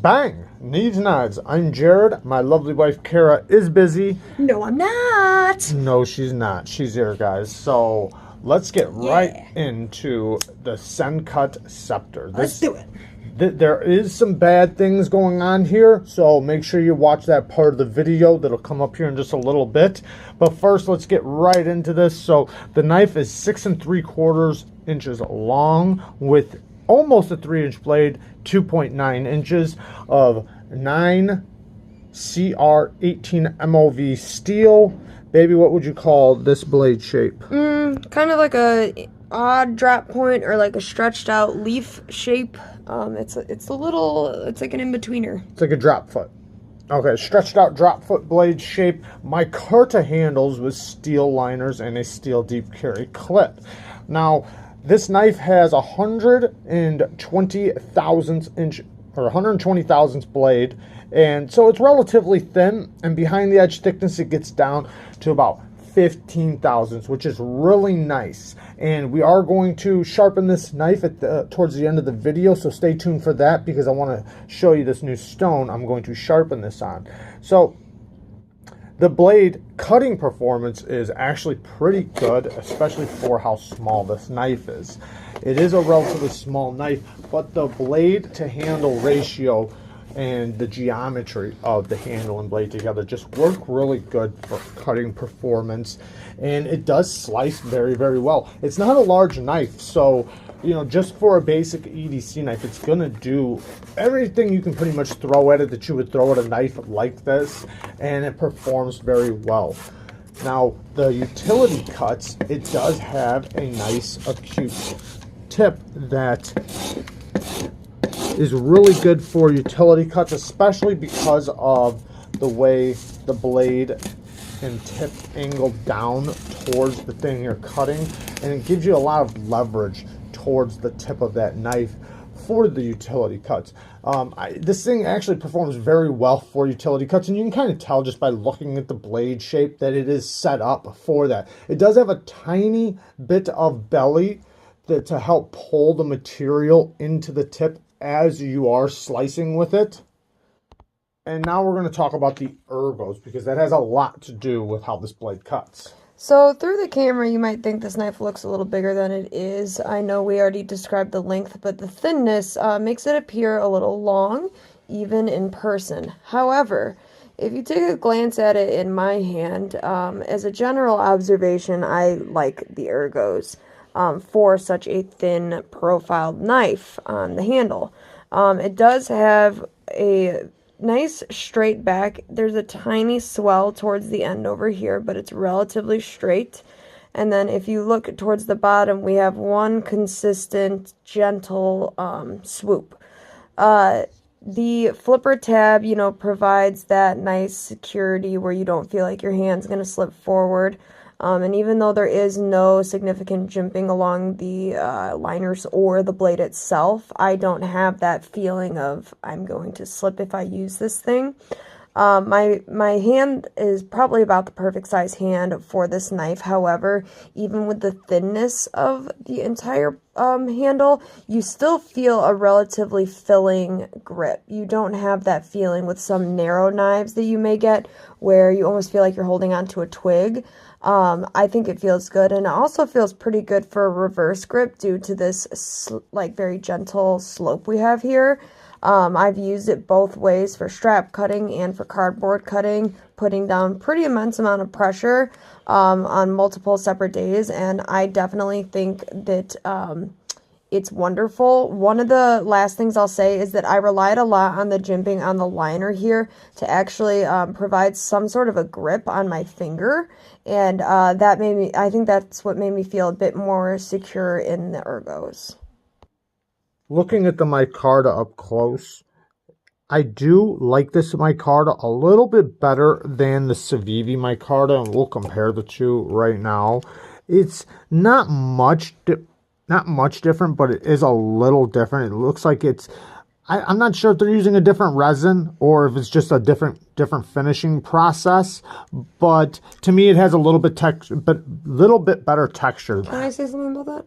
Bang! Neeves Nods. I'm Jared. My lovely wife Kara is busy. No, I'm not. No, she's not. She's here, guys. So let's get right into the Sencut Scepter. Let's do it. There is some bad things going on here, so make sure you watch that part of the video that'll come up here in just a little bit. But first, let's get right into this. So the knife is 6 3/4 inches long with almost a 3-inch blade, 2.9 inches of 9 CR18 MOV steel. Baby, what would you call this blade shape? Kind of like a odd drop point or like a stretched out leaf shape. It's like an in-betweener. It's like a drop foot. Okay, stretched out drop foot blade shape. My CARHARTT handles with steel liners and a steel deep carry clip. Now, this knife has 120 thousandths inch or 120 thousandths blade, and so it's relatively thin, and behind the edge thickness it gets down to about 15 thousandths, which is really nice. And we are going to sharpen this knife at towards the end of the video, so stay tuned for that because I want to show you this new stone I'm going to sharpen this on. So the blade cutting performance is actually pretty good, especially for how small this knife is. It is a relatively small knife, but the blade to handle ratio and the geometry of the handle and blade together just work really good for cutting performance, and it does slice very, very well. It's not a large knife, so you know, just for a basic EDC knife, it's gonna do everything you can pretty much throw at it that you would throw at a knife like this, and it performs very well. Now, the utility cuts, it does have a nice acute tip that is really good for utility cuts, especially because of the way the blade and tip angle down towards the thing you're cutting, and it gives you a lot of leverage towards the tip of that knife for the utility cuts. This thing actually performs very well for utility cuts, and you can kind of tell just by looking at the blade shape that it is set up for that. It does have a tiny bit of belly to help pull the material into the tip as you are slicing with it. And now we're going to talk about the ergos, because that has a lot to do with how this blade cuts. So through the camera, you might think this knife looks a little bigger than it is. I know we already described the length, but the thinness makes it appear a little long, even in person. However, if you take a glance at it in my hand, as a general observation, I like the ergos for such a thin profiled knife on the handle. It does have a nice straight back. There's a tiny swell towards the end over here, but it's relatively straight. And then if you look towards the bottom, we have one consistent, gentle swoop. The flipper tab, you know, provides that nice security where you don't feel like your hand's going to slip forward. And even though there is no significant jimping along the liners or the blade itself, I don't have that feeling of I'm going to slip if I use this thing. My hand is probably about the perfect size hand for this knife. However, even with the thinness of the entire handle, you still feel a relatively filling grip. You don't have that feeling with some narrow knives that you may get where you almost feel like you're holding onto a twig. I think it feels good, and it also feels pretty good for a reverse grip due to this like very gentle slope we have here. I've used it both ways for strap cutting and for cardboard cutting, putting down pretty immense amount of pressure on multiple separate days, and I definitely think that it's wonderful. One of the last things I'll say is that I relied a lot on the jimping on the liner here to actually provide some sort of a grip on my finger, and that made me, I think that's what made me feel a bit more secure in the ergos. Looking at the micarta up close, I do like this micarta a little bit better than the Civivi micarta, and we'll compare the two right now. It's not much different, but it is a little different. It looks like it's, I'm not sure if they're using a different resin or if it's just a different finishing process, but to me it has a little bit better texture. Can I say something about that?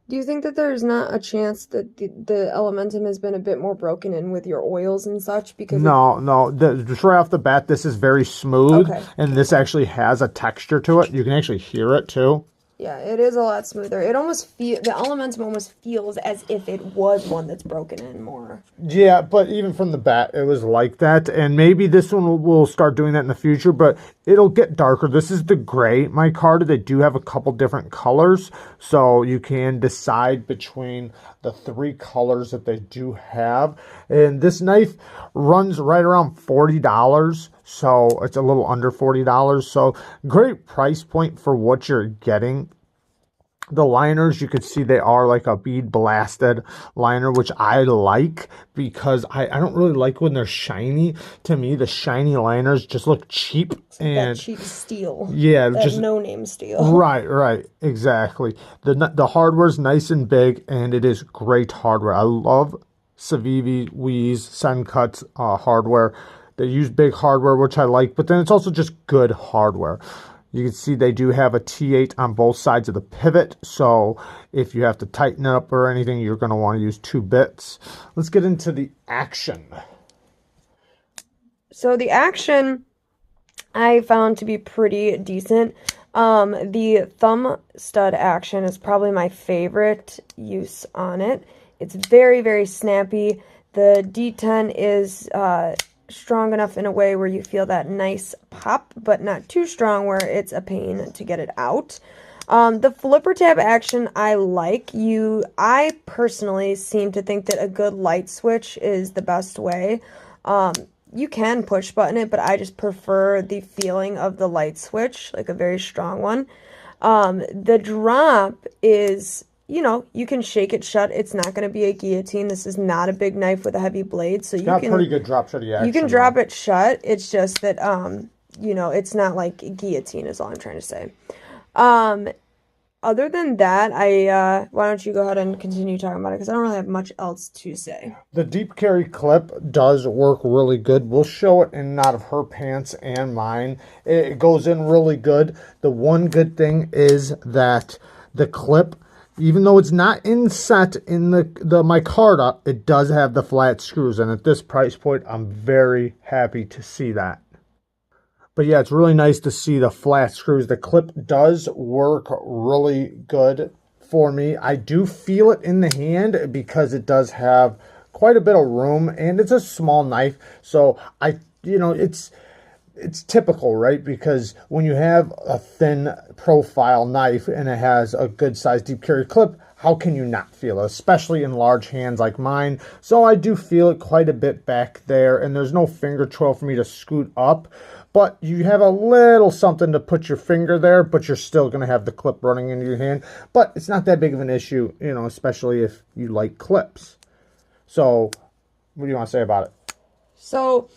Do you think that there's not a chance that the Elementum has been a bit more broken in with your oils and such? Because No. Just right off the bat, this is very smooth, okay. and this actually has a texture to it. You can actually hear it too. Yeah, it is a lot smoother. It almost the Elementum almost feels as if it was one that's broken in more. Yeah, but even from the bat, it was like that. And maybe this one will start doing that in the future, but it'll get darker. This is the gray micarta. They do have a couple different colors, so you can decide between the 3 colors that they do have. And this knife runs right around $40, so it's a little under $40. So great price point for what you're getting. The liners, you can see they are like a bead blasted liner, which I like because I don't really like when they're shiny. To me, the shiny liners just look cheap. And that cheap steel. Yeah, that just no-name steel. Right, exactly. The hardware's nice and big, and it is great hardware. I love Civivi, Wies, Sencut hardware. They use big hardware, which I like, but then it's also just good hardware. You can see they do have a T8 on both sides of the pivot, so if you have to tighten it up or anything, you're going to want to use 2 bits. Let's get into the action. So the action I found to be pretty decent. The thumb stud action is probably my favorite use on it. It's very, very snappy. The D10 is strong enough in a way where you feel that nice pop, but not too strong where it's a pain to get it out. The flipper tab action I like. I personally seem to think that a good light switch is the best way. You can push button it, but I just prefer the feeling of the light switch, like a very strong one. The drop is, you can shake it shut. It's not going to be a guillotine. This is not a big knife with a heavy blade, so you can pretty good drop shut action. You can drop it shut. It's just that it's not like guillotine is all I'm trying to say. Other than that, why don't you go ahead and continue talking about it, because I don't really have much else to say. The deep carry clip does work really good. We'll show it in and out of her pants and mine. It goes in really good. The one good thing is that the clip, even though it's not inset in the micarta, it does have the flat screws. And at this price point, I'm very happy to see that. But yeah, it's really nice to see the flat screws. The clip does work really good for me. I do feel it in the hand because it does have quite a bit of room, and it's a small knife. So it's typical, right? Because when you have a thin profile knife and it has a good sized deep carry clip, how can you not feel it, especially in large hands like mine? So I do feel it quite a bit back there, and there's no finger twirl for me to scoot up. But you have a little something to put your finger there, but you're still going to have the clip running into your hand. But it's not that big of an issue, especially if you like clips. So what do you want to say about it? So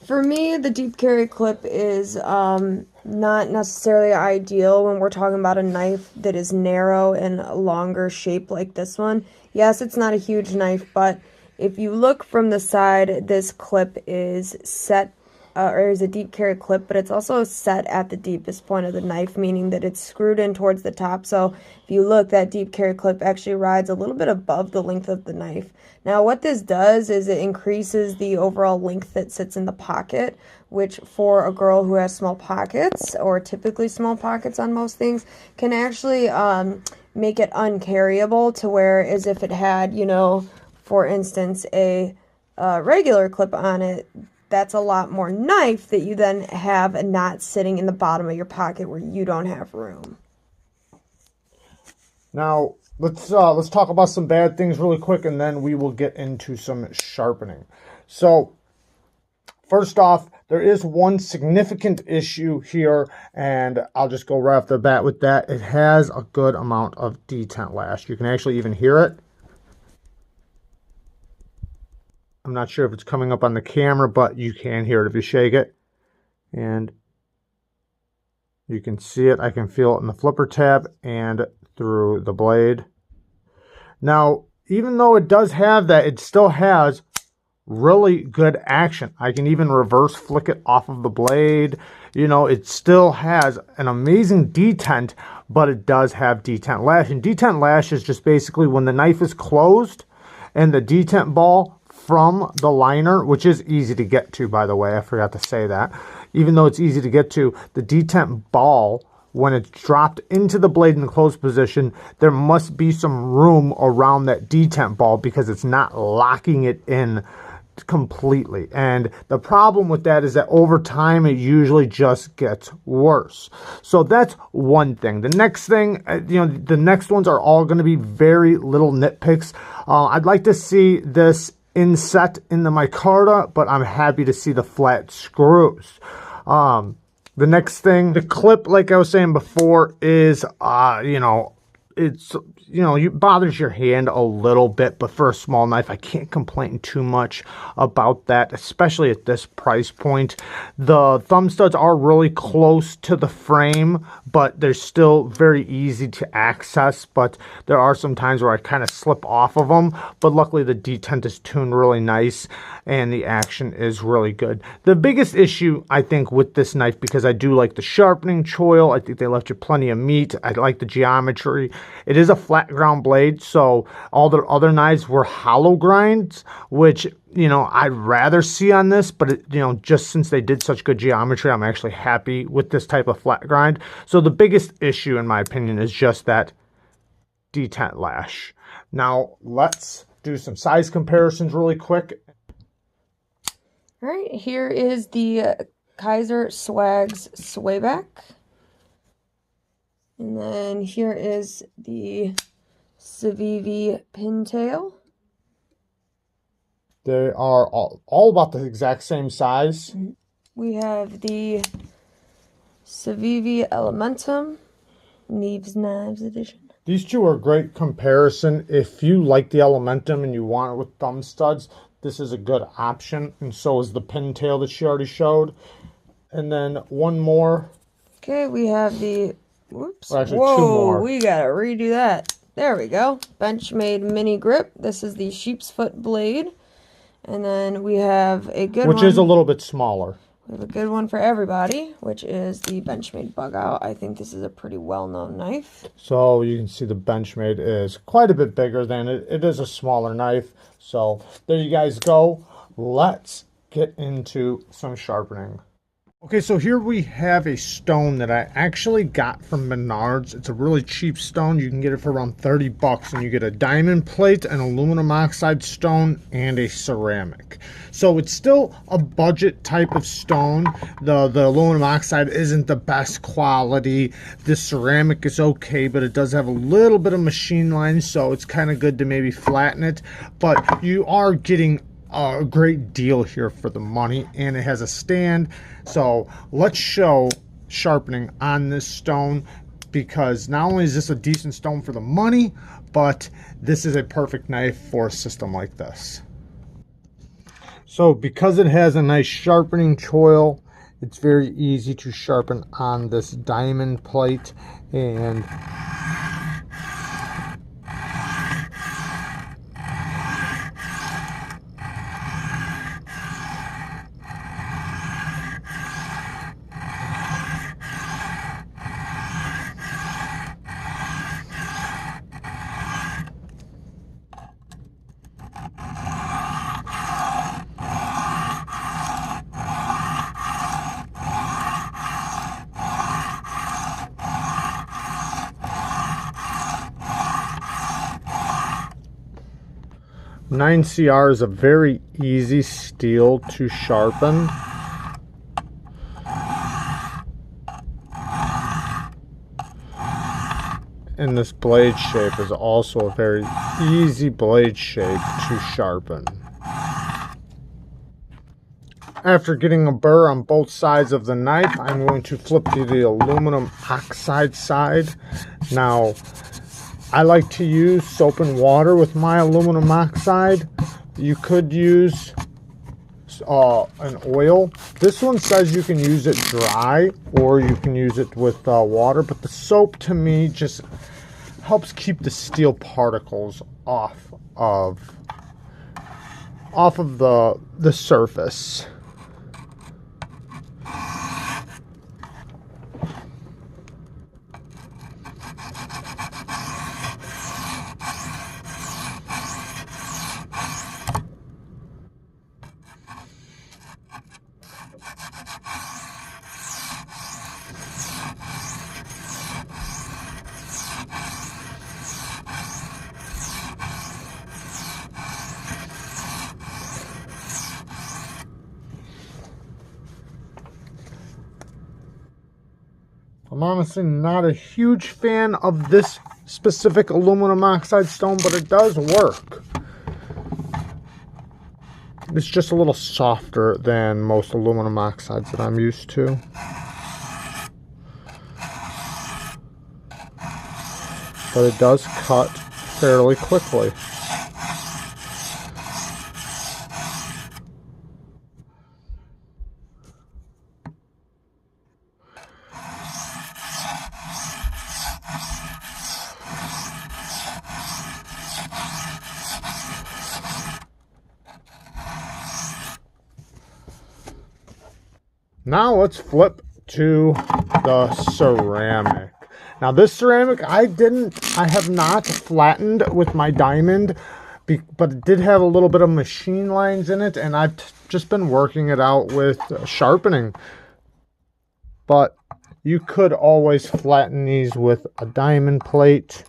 for me, the deep carry clip is not necessarily ideal when we're talking about a knife that is narrow and a longer shape like this one. Yes, it's not a huge knife, but if you look from the side, this clip is set or is a deep carry clip, but it's also set at the deepest point of the knife, meaning that it's screwed in towards the top. So if you look, that deep carry clip actually rides a little bit above the length of the knife. Now what this does is it increases the overall length that sits in the pocket, which for a girl who has small pockets, or typically small pockets on most things, can actually make it uncarryable, to where as if it had, for instance, a regular clip on it. That's a lot more knife that you then have not sitting in the bottom of your pocket where you don't have room. Now, let's talk about some bad things really quick, and then we will get into some sharpening. So, first off, there is one significant issue here, and I'll just go right off the bat with that. It has a good amount of detent lash. You can actually even hear it. I'm not sure if it's coming up on the camera, but you can hear it if you shake it. And you can see it. I can feel it in the flipper tab and through the blade. Now, even though it does have that, it still has really good action. I can even reverse flick it off of the blade. You know, it still has an amazing detent, but it does have detent lash. And detent lash is just basically when the knife is closed and the detent ball from the liner, which is easy to get to, by the way, I forgot to say that. Even though it's easy to get to, the detent ball, when it's dropped into the blade in the closed position, there must be some room around that detent ball because it's not locking it in completely. And the problem with that is that over time it usually just gets worse. So that's one thing. The next thing, the next ones are all going to be very little nitpicks. I'd like to see this inset in the micarta, but I'm happy to see the flat screws. The next thing, the clip, like I was saying before, is it bothers your hand a little bit, but for a small knife, I can't complain too much about that, especially at this price point. The thumb studs are really close to the frame, but they're still very easy to access, but there are some times where I kind of slip off of them, but luckily the detent is tuned really nice, and the action is really good. The biggest issue, I think, with this knife, because I do like the sharpening choil, I think they left you plenty of meat, I like the geometry. It is a flat ground blade, so all the other knives were hollow grinds, which, I'd rather see on this, but just since they did such good geometry, I'm actually happy with this type of flat grind. So the biggest issue, in my opinion, is just that detent lash. Now, let's do some size comparisons really quick. All right, here is the Kaiser Swags Swayback. And then here is the Civivi Pintail. They are all about the exact same size. We have the Civivi Elementum Neeves Knives Edition. These two are a great comparison. If you like the Elementum and you want it with thumb studs, this is a good option. And so is the Pintail that she already showed. And then one more. Okay, we have the... Whoops. Well, actually, whoa, two more. We gotta redo that. There we go. Benchmade mini grip. This is the sheep's foot blade. And then we have a good one. Which is a little bit smaller. We have a good one for everybody, which is the Benchmade Bug Out. I think this is a pretty well-known knife. So you can see the Benchmade is quite a bit bigger than it. It is a smaller knife. So there you guys go. Let's get into some sharpening. Okay, so here we have a stone that I actually got from Menards. It's a really cheap stone. You can get it for around 30 bucks, and you get a diamond plate, an aluminum oxide stone, and a ceramic. So it's still a budget type of stone. The aluminum oxide isn't the best quality. The ceramic is okay, but it does have a little bit of machine lines, so it's kind of good to maybe flatten it. But you are getting a great deal here for the money, and it has a stand. So let's show sharpening on this stone, because not only is this a decent stone for the money, but this is a perfect knife for a system like this. So because it has a nice sharpening choil, it's very easy to sharpen on this diamond plate. And .9CR is a very easy steel to sharpen. And this blade shape is also a very easy blade shape to sharpen. After getting a burr on both sides of the knife, I'm going to flip to the aluminum oxide side. Now, I like to use soap and water with my aluminum oxide. You could use an oil. This one says you can use it dry or you can use it with water, but the soap to me just helps keep the steel particles off of off of the surface. I'm honestly not a huge fan of this specific aluminum oxide stone, but it does work. It's just a little softer than most aluminum oxides that I'm used to. But it does cut fairly quickly. Now let's flip to the ceramic. Now this ceramic I have not flattened with my diamond, but it did have a little bit of machine lines in it, and I've just been working it out with sharpening. But you could always flatten these with a diamond plate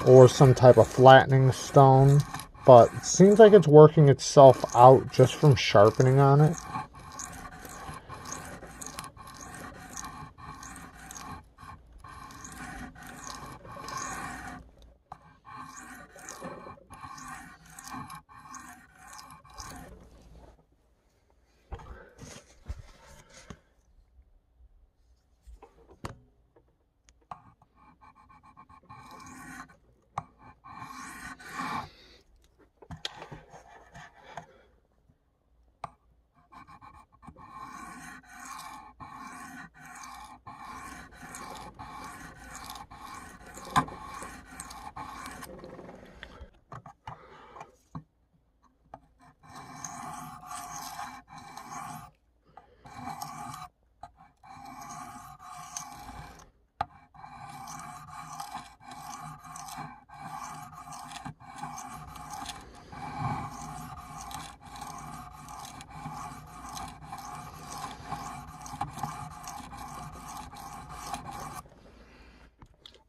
or some type of flattening stone, but it seems like it's working itself out just from sharpening on it.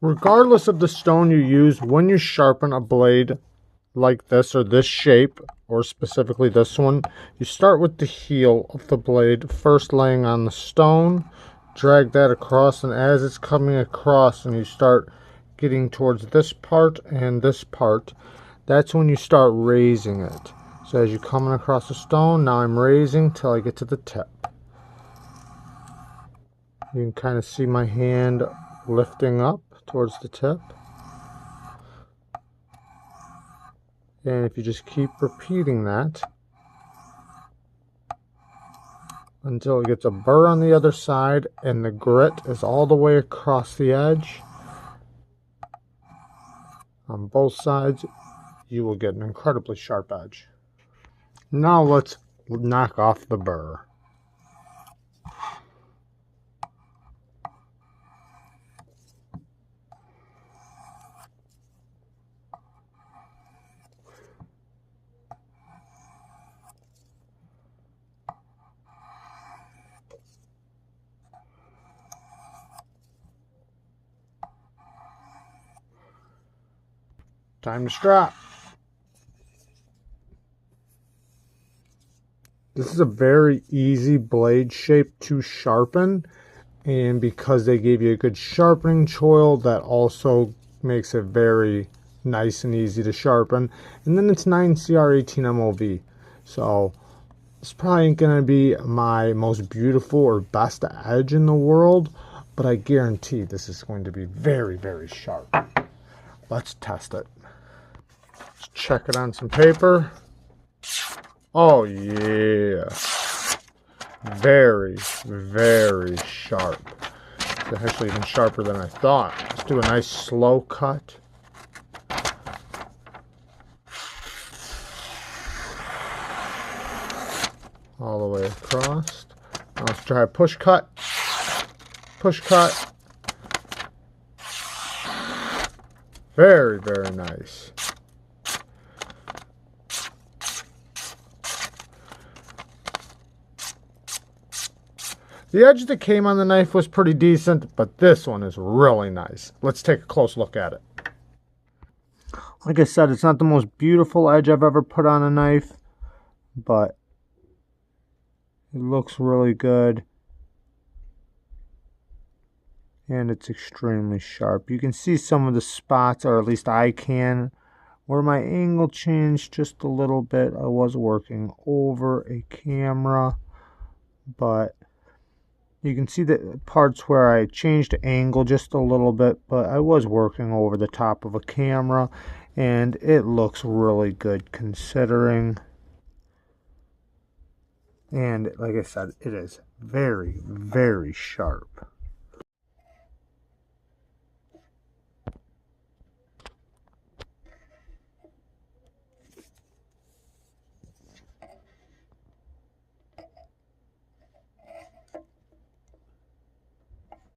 Regardless of the stone you use, when you sharpen a blade like this or this shape, or specifically this one, you start with the heel of the blade, first laying on the stone, drag that across, and as it's coming across and you start getting towards this part and this part, that's when you start raising it. So as you're coming across the stone, now I'm raising till I get to the tip. You can kind of see my hand lifting up towards the tip. And if you just keep repeating that until it gets a burr on the other side and the grit is all the way across the edge on both sides, you will get an incredibly sharp edge. Now let's knock off the burr. Time to strap. This is a very easy blade shape to sharpen, and because they gave you a good sharpening choil, that also makes it very nice and easy to sharpen. And then it's 9CR18 MOV, so it's probably ain't gonna be my most beautiful or best edge in the world, but I guarantee this is going to be very, very sharp. Let's test it. Let's check it on some paper. Oh yeah, very, very sharp. It's actually even sharper than I thought. Let's do a nice slow cut. all the way across. Now let's try push cut. Push cut. Very, very nice. The edge that came on the knife was pretty decent, but this one is really nice. Let's take a close look at it. Like I said, it's not the most beautiful edge I've ever put on a knife, but it looks really good. And it's extremely sharp. You can see some of the spots, or at least I can, where my angle changed just a little bit. I was working over a camera, but you can see the parts where I changed angle just a little bit, but I was working over the top of a camera, and it looks really good considering. And like I said, it is very, very sharp.